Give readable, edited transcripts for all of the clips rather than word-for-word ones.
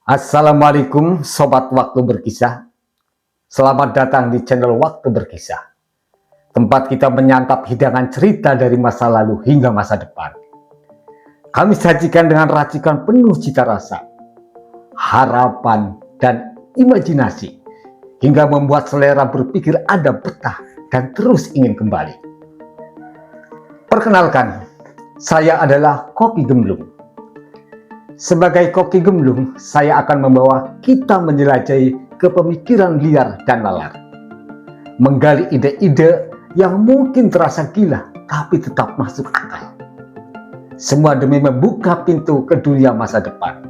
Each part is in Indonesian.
Assalamualaikum Sobat Waktu Berkisah. Selamat datang di channel Waktu Berkisah, tempat kita menyantap hidangan cerita dari masa lalu hingga masa depan. Kami sajikan dengan racikan penuh cita rasa, harapan, dan imajinasi, hingga membuat selera berpikir ada betah dan terus ingin kembali. Perkenalkan, saya adalah Koki Gemblung. Sebagai Koki Gemblung, saya akan membawa kita menjelajahi kepemikiran liar dan nalar, menggali ide-ide yang mungkin terasa gila tapi tetap masuk akal. Semua demi membuka pintu ke dunia masa depan,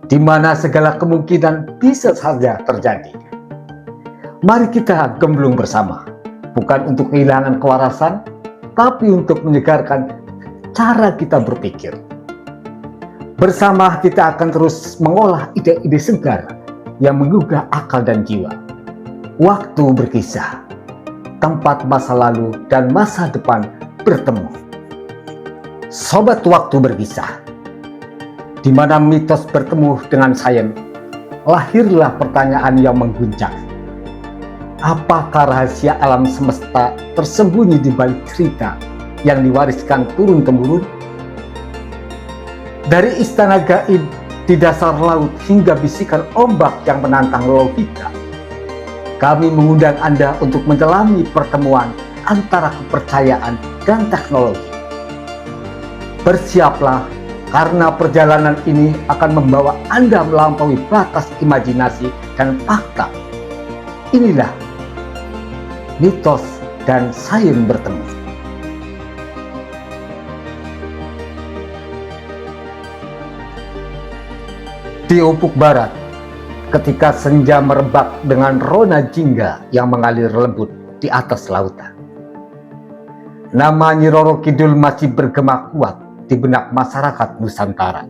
di mana segala kemungkinan bisa saja terjadi. Mari kita gemblung bersama, bukan untuk kehilangan kewarasan, tapi untuk menyegarkan cara kita berpikir. Bersama kita akan terus mengolah ide-ide segar yang menggugah akal dan jiwa. Waktu berkisah, tempat masa lalu dan masa depan bertemu. Sobat Waktu Berkisah, di mana mitos bertemu dengan sains, lahirlah pertanyaan yang mengguncang. Apakah rahasia alam semesta tersembunyi di balik cerita yang diwariskan turun-temurun? Dari istana gaib di dasar laut hingga bisikan ombak yang menantang logika, kami mengundang Anda untuk menyelami pertemuan antara kepercayaan dan teknologi. Bersiaplah, karena perjalanan ini akan membawa Anda melampaui batas imajinasi dan fakta. Inilah mitos dan sains bertemu. Di ufuk barat, ketika senja merebak dengan rona jingga yang mengalir lembut di atas lautan, nama Nyi Roro Kidul masih bergema kuat di benak masyarakat Nusantara.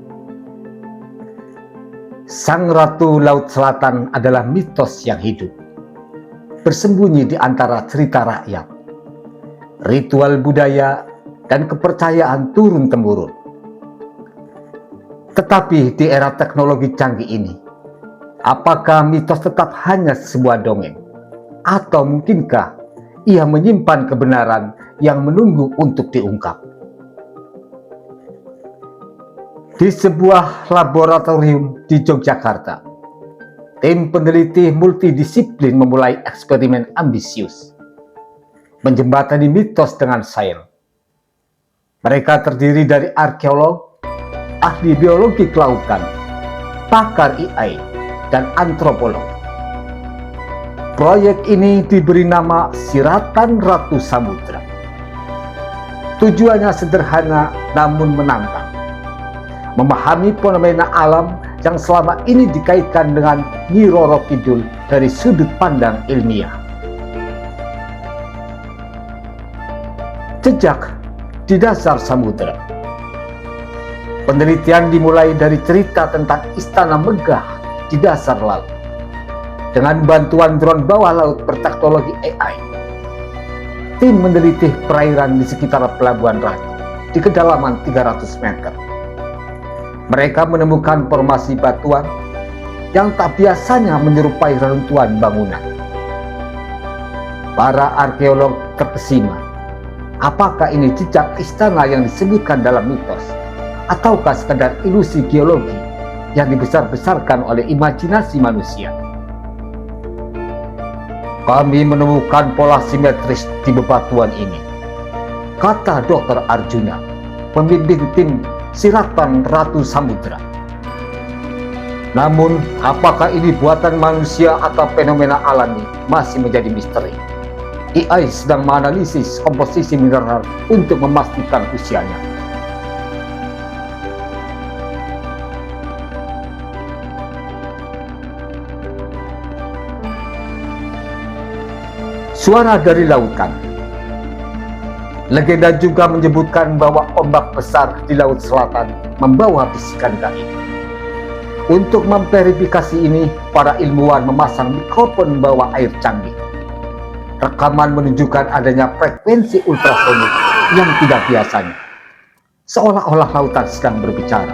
Sang Ratu Laut Selatan adalah mitos yang hidup, bersembunyi di antara cerita rakyat, ritual budaya, dan kepercayaan turun-temurun. Tetapi di era teknologi canggih ini, apakah mitos tetap hanya sebuah dongeng? Atau mungkinkah ia menyimpan kebenaran yang menunggu untuk diungkap? Di sebuah laboratorium di Yogyakarta, tim peneliti multidisiplin memulai eksperimen ambisius, menjembatani mitos dengan sains. Mereka terdiri dari arkeolog, ahli biologi kelautan, pakar AI, dan antropolog. Proyek ini diberi nama Siratan Ratu Samudra. Tujuannya sederhana namun menantang: memahami fenomena alam yang selama ini dikaitkan dengan Nyi Roro Kidul dari sudut pandang ilmiah. Jejak di dasar samudera. Penelitian dimulai dari cerita tentang istana megah di dasar laut. Dengan bantuan drone bawah laut berteknologi AI, tim meneliti perairan di sekitar Pelabuhan Ratu di kedalaman 300 meter. Mereka menemukan formasi batuan yang tak biasanya menyerupai reruntuhan bangunan. Para arkeolog terkesima. Apakah ini jejak istana yang disebutkan dalam mitos? Ataukah sekedar ilusi geologi yang dibesar-besarkan oleh imajinasi manusia? Kami menemukan pola simetris di bebatuan ini, kata Dr. Arjuna, pemimpin tim Siratan Ratu Samudra. Namun, apakah ini buatan manusia atau fenomena alami masih menjadi misteri. AI sedang menganalisis komposisi mineral untuk memastikan usianya. Suara dari lautan. Legenda juga menyebutkan bahwa ombak besar di Laut Selatan membawa bisikan gaib. Untuk memverifikasi ini, para ilmuwan memasang mikrofon bawah air canggih. Rekaman menunjukkan adanya frekuensi ultrasonik yang tidak biasanya, seolah-olah lautan sedang berbicara.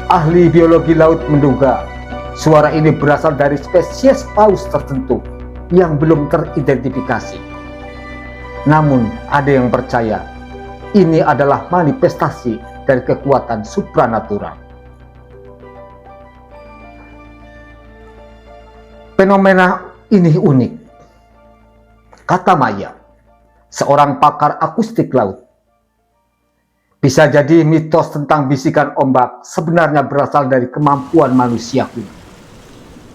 Ahli biologi laut menduga suara ini berasal dari spesies paus tertentu yang belum teridentifikasi. Namun ada yang percaya ini adalah manifestasi dari kekuatan supranatural. Fenomena ini unik, kata Maya, seorang pakar akustik laut. Bisa jadi mitos tentang bisikan ombak sebenarnya berasal dari kemampuan manusia kuno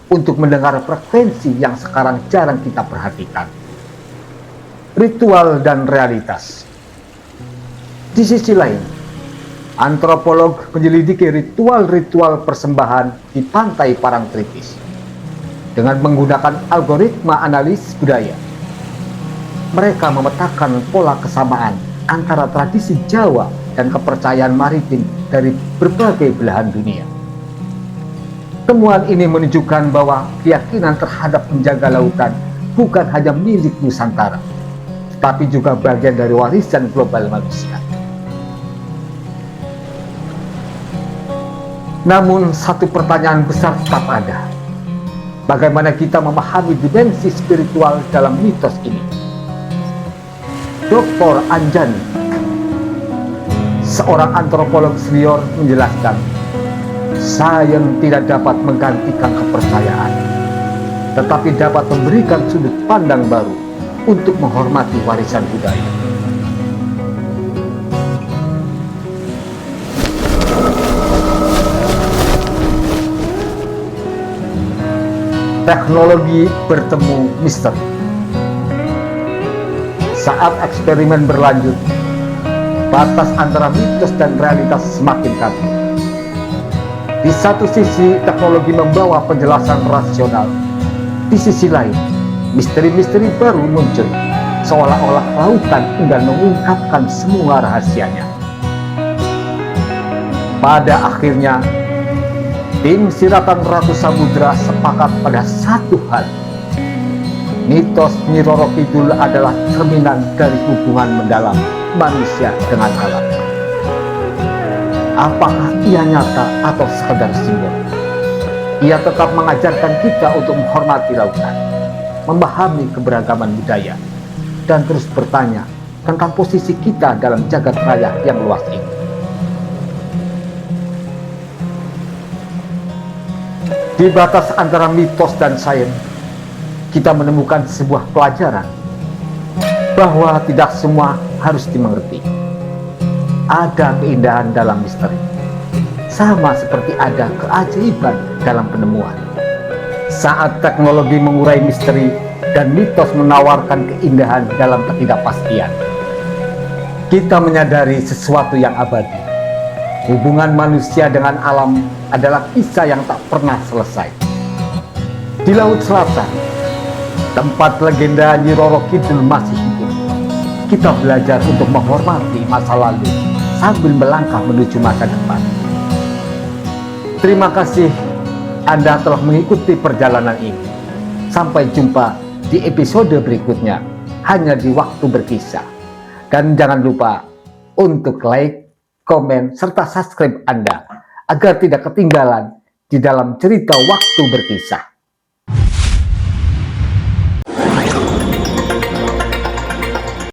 untuk mendengar frekuensi yang sekarang jarang kita perhatikan. Ritual dan realitas. Di sisi lain, antropolog menyelidiki ritual-ritual persembahan di pantai Parangtritis dengan menggunakan algoritma analis budaya. Mereka memetakan pola kesamaan antara tradisi Jawa dan kepercayaan maritim dari berbagai belahan dunia. Temuan ini menunjukkan bahwa keyakinan terhadap penjaga lautan bukan hanya milik Nusantara, tetapi juga bagian dari warisan global manusia. Namun satu pertanyaan besar tetap ada. Bagaimana kita memahami dimensi spiritual dalam mitos ini? Dr. Anjani, seorang antropolog senior, menjelaskan, sains tidak dapat menggantikan kepercayaan, tetapi dapat memberikan sudut pandang baru untuk menghormati warisan budaya. Teknologi bertemu misteri. Saat eksperimen berlanjut, batas antara mitos dan realitas semakin kabur. Di satu sisi, teknologi membawa penjelasan rasional. Di sisi lain, misteri-misteri baru muncul, seolah-olah lautan enggan mengungkapkan semua rahasianya. Pada akhirnya, tim Siratan Ratu Samudra sepakat pada satu hal. Mitos Nyi Roro Kidul adalah cerminan dari hubungan mendalam manusia dengan alam. Apakah ia nyata atau sekedar simbol? Ia tetap mengajarkan kita untuk menghormati lautan, memahami keberagaman budaya, dan terus bertanya tentang posisi kita dalam jagat raya yang luas ini. Di batas antara mitos dan sains, kita menemukan sebuah pelajaran bahwa tidak semua harus dimengerti. Ada keindahan dalam misteri, sama seperti ada keajaiban dalam penemuan. Saat teknologi mengurai misteri dan mitos menawarkan keindahan dalam ketidakpastian, kita menyadari sesuatu yang abadi. Hubungan manusia dengan alam adalah kisah yang tak pernah selesai. Di Laut Selatan, tempat legenda Nyi Roro Kidul masih hidup, kita belajar untuk menghormati masa lalu sambil melangkah menuju masa depan. Terima kasih Anda telah mengikuti perjalanan ini. Sampai jumpa di episode berikutnya, hanya di Waktu Berkisah. Dan jangan lupa untuk like, komen, serta subscribe Anda agar tidak ketinggalan di dalam cerita Waktu Berkisah.